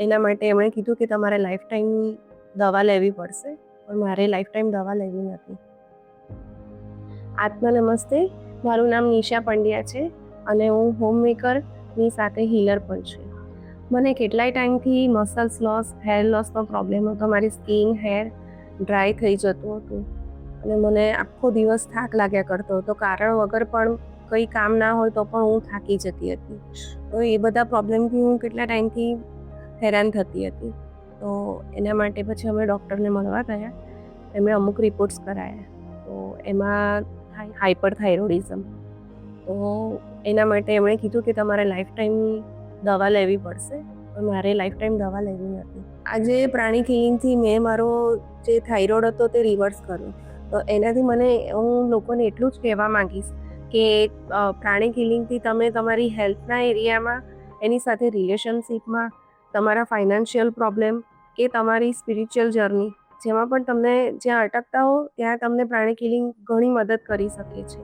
એના માટે એમણે કીધું કે તમારે લાઈફ ટાઈમ દવા લેવી પડશે, પણ મારે લાઈફ ટાઈમ દવા લેવી નથી. આત્મા નમસ્તે, મારું નામ નિશા પંડ્યા છે અને હું હોમમેકરની સાથે હીલર પણ છું. મને કેટલાય ટાઈમથી મસલ્સ લોસ, હેર લોસનો પ્રોબ્લેમ હતો. મારી સ્કિન, હેર ડ્રાય થઈ જતું હતું અને મને આખો દિવસ થાક લાગ્યા કરતો હતો. કારણ વગર પણ કંઈ કામ ના હોય તો પણ હું થાકી જતી હતી. તો એ બધા પ્રોબ્લેમથી હું કેટલા ટાઈમથી હેરાન થતી હતી. તો એના માટે પછી અમે ડૉક્ટરને મળવા ગયા. એમણે અમુક રિપોર્ટ્સ કરાયા. તો એમાં હાઇપર થાઇરોઇડિઝમ. તો એના માટે એમણે કીધું કે તમારે લાઈફ ટાઈમ દવા લેવી પડશે, પણ મારે લાઈફ ટાઈમ દવા લેવી નથી. આજે પ્રાણિક હિલિંગથી મેં મારો જે થાઇરોઇડ હતો તે રિવર્સ કર્યો. તો એનાથી હું લોકોને એટલું જ કહેવા માંગીશ કે પ્રાણિક હિલિંગથી તમે તમારી હેલ્થના એરિયામાં, એની સાથે રિલેશનશિપમાં, તમારા ફાઇનાન્શિયલ પ્રોબ્લેમ કે તમારી સ્પિરિચ્યુઅલ જર્ની, જેમાં પણ તમને જ્યાં અટકતા હો ત્યાં તમને પ્રાણિક હિલિંગ ઘણી મદદ કરી શકે છે.